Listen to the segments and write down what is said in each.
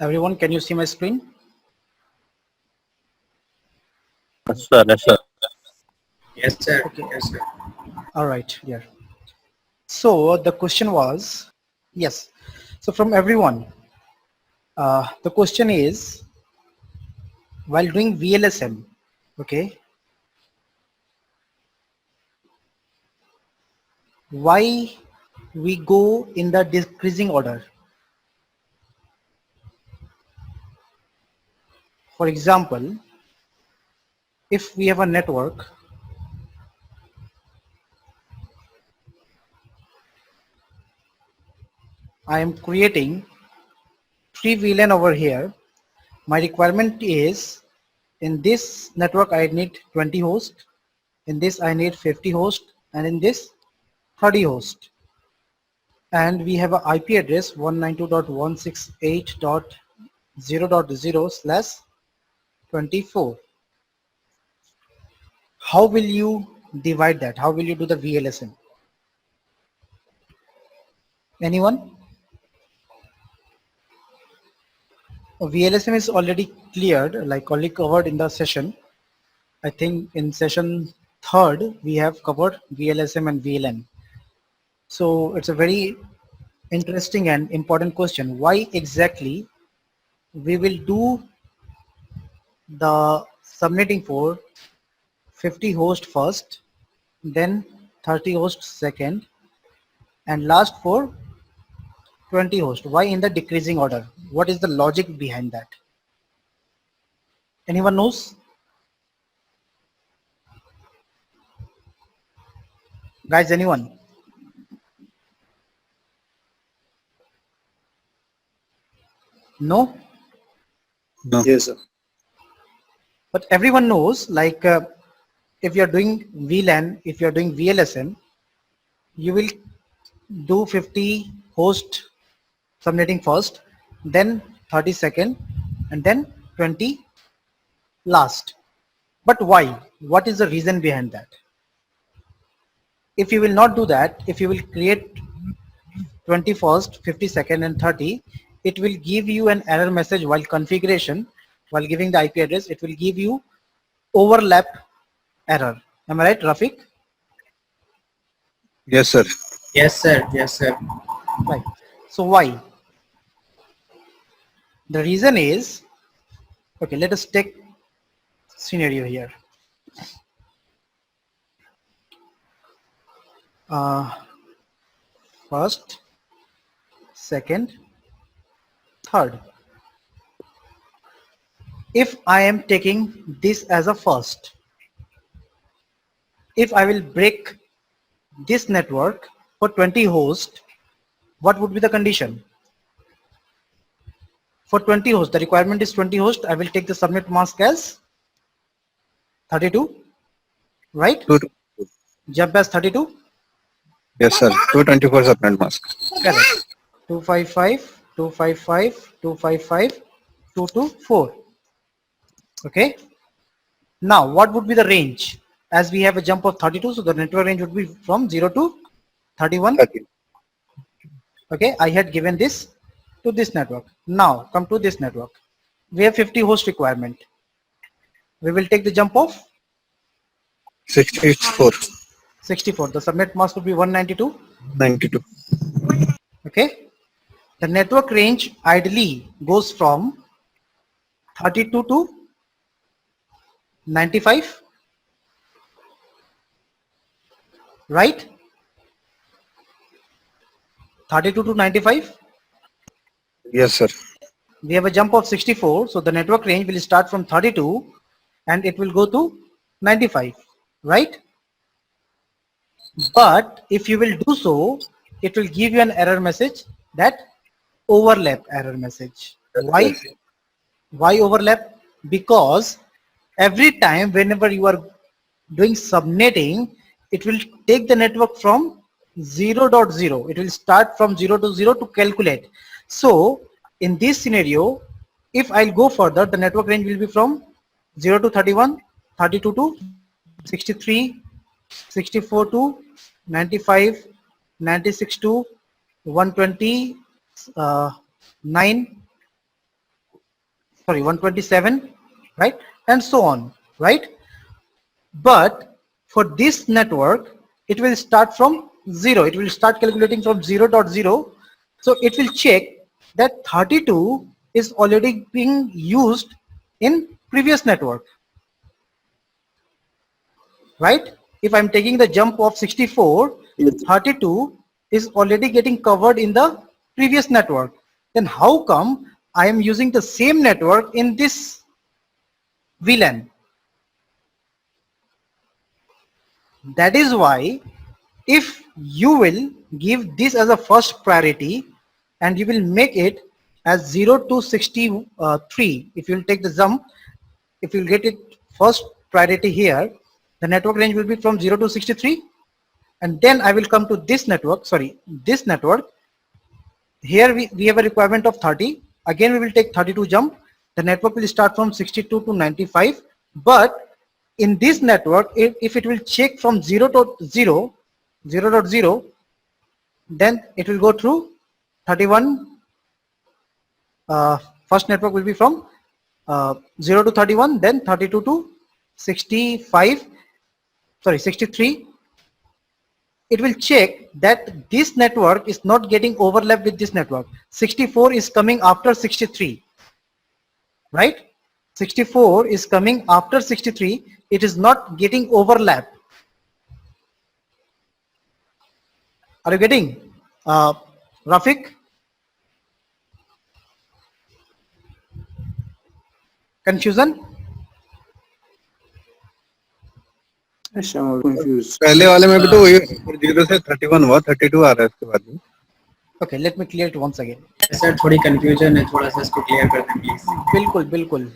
Everyone, can you see my screen? Yes, sir. Yes, sir. Yes, sir. Okay. Yes, sir. All right. Yeah. So the question was, yes. So from everyone, the question is, while doing VLSM, okay, why we go in the decreasing order? For example, if we have a network, I am creating 3 VLAN over here. My requirement is in this network I need 20 hosts, in this I need 50 hosts, and in this 30 hosts. And we have an IP address 192.168.0.0/24. How will you divide that? How will you do the VLSM? Anyone? VLSM is already cleared, like already covered in the session. I think in session third, we have covered VLSM and VLAN. So it's a very interesting and important question. Why exactly we will do the subnetting for 50 host first, then 30 host second, and last for 20 host? Why in the decreasing order? What is the logic behind that? Anyone knows? Guys, anyone? No? No. Yes, sir. But everyone knows, like if you're doing VLAN, if you're doing VLSM, you will do 50 host subnetting first, then 30 second, and then 20 last. But why? What is the reason behind that? If you will not do that, if you will create 21st, 52nd, and 30, it will give you an error message while configuration, while giving the IP address, it will give you overlap error. Am I right, Rafiq? Yes, sir. Yes, sir. Yes, sir. Right. So why? The reason is, okay, let us take scenario here. Uh, First, second, third. If I am taking this as a first, if I will break this network for 20 hosts, what would be the condition? For 20 hosts, the requirement is 20 hosts. I will take the subnet mask as 32, right? Two, Jump as 32, yes, sir. 224 subnet mask. correct. 255, 255, 255, 224. Okay. Now, what would be the range? As we have a jump of 32, so the network range would be from 0 to 31. 30. Okay, I had given this to this network. Now, come to this network. We have 50 host requirement. We will take the jump of 64. 64. The subnet mask would be 192. 92. Okay. The network range ideally goes from 32 to 95, right? 32 to 95. Yes, sir. We have a jump of 64. So the network range will start from 32 and it will go to 95, right? But if you will do so, it will give you an error message, that overlap error message. Why? Yes, Why overlap? Because every time whenever you are doing subnetting, it will take the network from 0.0. It will start from 0 to 0 to calculate. So in this scenario, if I'll go further, the network range will be from 0 to 31, 32 to 63, 64 to 95, 96 to 120, 9, sorry, 127, right? And so on, right? But for this network, it will start from 0. It will start calculating from 0.0. So it will check that 32 is already being used in previous network, right? If I'm taking the jump of 64, 32 is already getting covered in the previous network. Then how come I am using the same network in this VLAN? That is why if you will give this as a first priority and you will make it as 0 to 63, if you will take the jump, if you will get it first priority here, the network range will be from 0 to 63, and then I will come to this network, sorry, this network. Here we have a requirement of 30. Again, we will take 32 jump. The network will start from 62 to 95. But in this network, if it will check from 0.0, then it will go through 31. First network will be from 0 to 31, then 32 to 65, sorry, 63. It will check that this network is not getting overlap with this network. 64 is coming after 63, right? 64 is coming after 63. It is not getting overlap. Are you getting, Rafik? Confusion? Yes, I'm confused. पहले वाले में भी तो वही 0 से 31 हुआ, 32 आ रहा है उसके बाद में. Okay, let me clear it once again. Sir थोड़ी कंफ्यूजन है, थोड़ा सा इसको क्लियर कर दें प्लीज. बिल्कुल बिल्कुल.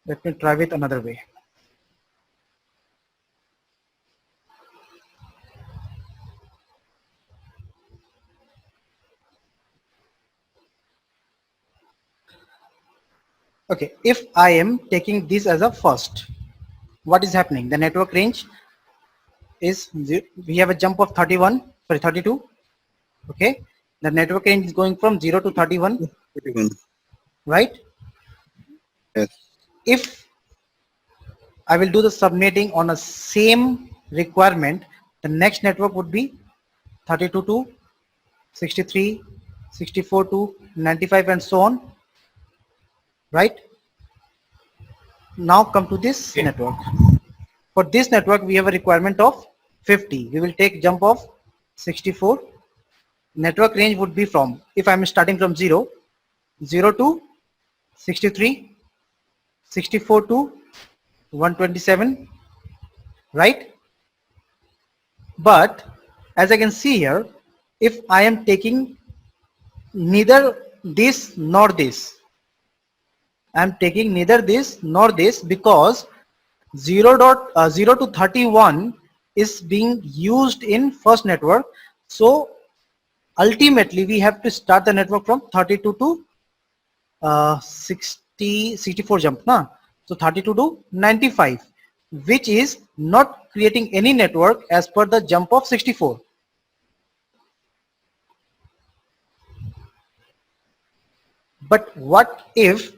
Let me try with another way. Okay, if I am taking this as a first, what is happening? The network range is, we have a jump of 31, sorry, 32. Okay, the network range is going from 0 to 31, 31. right? Yes. If I will do the subnetting on a same requirement, the next network would be 32 to 63, 64 to 95 and so on, right? Now come to this network. For this network, we have a requirement of 50. We will take jump of 64. Network range would be from, if I'm starting from 0 to 63, 64 to 127, right? But as I can see here, if I am taking neither this nor this, I am taking neither this nor this because 0 to 31 is being used in first network. So ultimately we have to start the network from 32 to 64 jump, na? So 32 to 95, which is not creating any network as per the jump of 64. But what if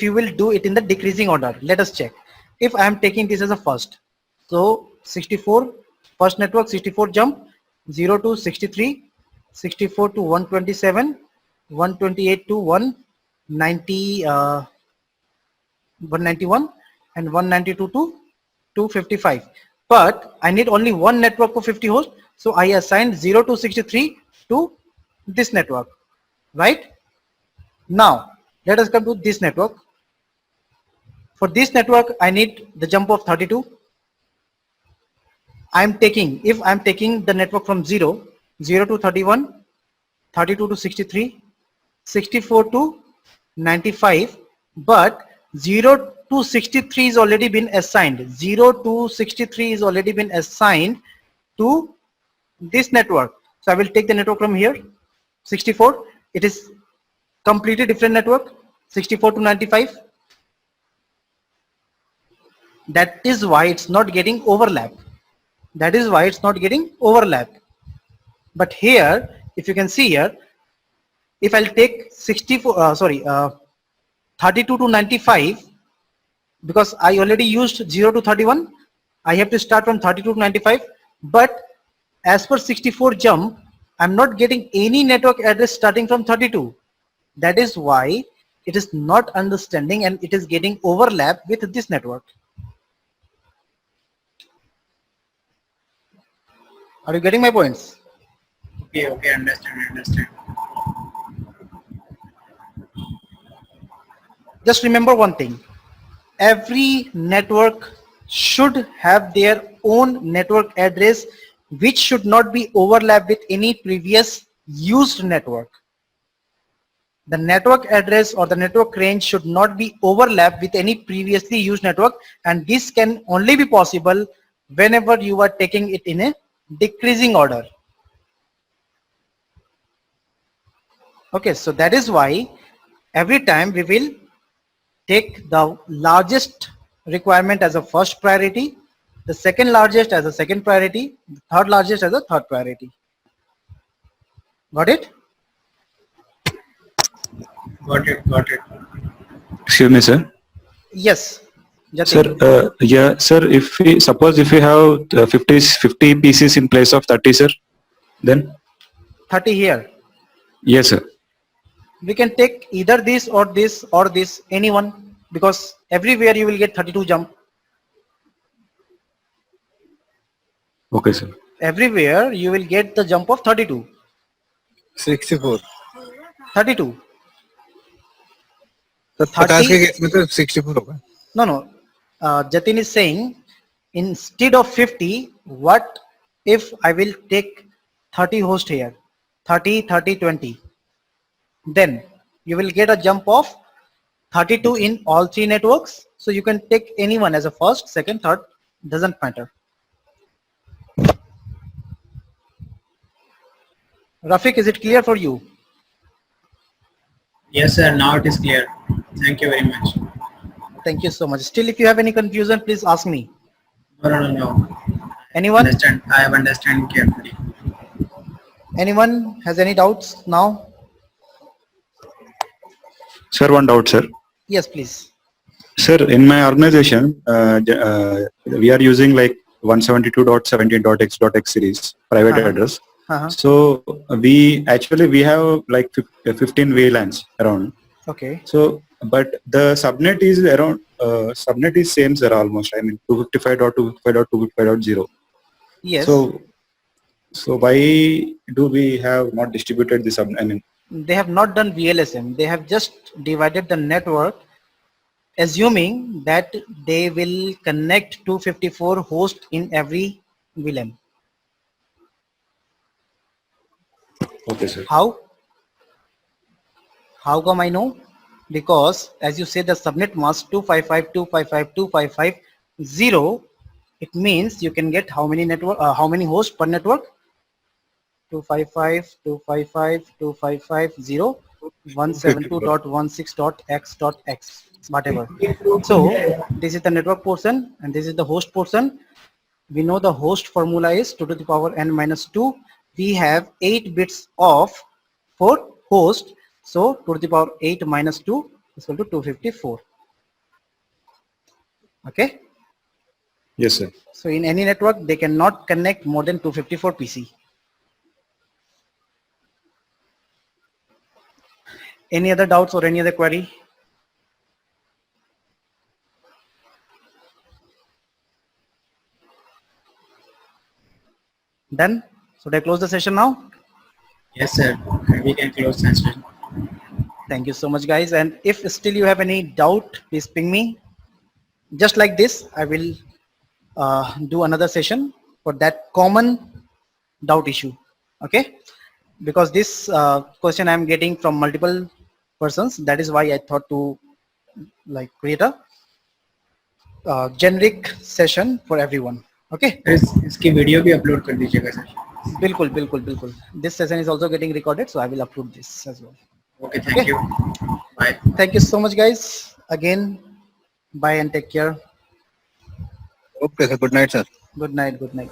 you will do it in the decreasing order? Let us check. If I am taking this as a first, so 64, first network 64 jump, 0 to 63, 64 to 127, 128 to 190, 191 and 192 to 255. But I need only one network for 50 hosts, so I assigned 0 to 63 to this network, right? Now let us come to this network. For this network, I need the jump of 32. If I'm taking the network from 0 to 31, 32 to 63, 64 to 95, but 0 to 63 is already been assigned. 0 to 63 is already been assigned to this network. So I will take the network from here, 64. It is completely different network, 64 to 95. That is why it's not getting overlap. That is why it's not getting overlap. But here, if you can see here, if I'll take 32 to 95, because I already used 0 to 31, I have to start from 32 to 95. But as per 64 jump, I'm not getting any network address starting from 32. That is why it is not understanding and it is getting overlap with this network. Are you getting my points? Okay, understand. Just remember one thing. Every network should have their own network address, which should not be overlapped with any previous used network. The network address or the network range should not be overlapped with any previously used network, and this can only be possible whenever you are taking it in a decreasing order. Okay, so that is why every time we will take the largest requirement as a first priority, the second largest as a second priority, the third largest as a third priority. Got it? Got it. Excuse me, sir. Yes. Jatin. Sir, yeah, sir. If we have 50 pieces in place of 30, sir, then 30 here. yes, sir. We can take either this or this, anyone, because everywhere you will get 32 jump. Okay, sir. Everywhere you will get the jump of 32. 64. 32. तो 50 के case में तो 64 होगा. No. Jatin is saying, instead of 50, what if I will take 30 host here, 30, 30, 20. Then you will get a jump of 32 in all three networks. So you can take anyone as a first, second, third, doesn't matter. Rafiq, is it clear for you? Yes, sir. Now it is clear. Thank you very much. Thank you so much. Still, if you have any confusion, please ask me. No. Anyone? I have understand carefully. Anyone has any doubts now? Sir, one doubt, sir. Yes, please. Sir, in my organization, we are using like 172.17.x.x series private Uh-huh. address. Uh-huh. So we have like 15 VLANs around. Okay. So, but the subnet is around, subnet is same, sir, almost. I mean, 255.255.255.0. Yes. So why do we have not distributed the subnet? I mean, They have not done VLSM. They have just divided the network, assuming that they will connect 254 hosts in every VLAN. okay, sir. How? How come I know? Because as you say, the subnet mask 255.255.255.0, it means you can get how many network, how many hosts per network? 255.255.255.0, 172.16.x.x, whatever. So this is the network portion and this is the host portion. We know the host formula is 2 to the power n minus 2. We have 8 bits of for host. So 2 to the power 8 minus 2 is equal to 254. Okay. Yes, sir. So in any network, they cannot connect more than 254 PC. Any other doubts or any other query? Done? Should I close the session now? Yes, sir. We can close session. Thank you so much, guys. And if still you have any doubt, please ping me. Just like this, I will do another session for that common doubt issue. Okay? Because this question I'm getting from multiple persons. That is why I thought to like create a generic session for everyone. Okay? इसकी video भी upload कर दीजिएगा sir. बिल्कुल बिल्कुल बिल्कुल. This session is also getting recorded, so I will upload this as well. Okay, thank you. Bye. Thank you so much, guys. Again, bye and take care. Okay, sir. Good night, sir. Good night. Good night.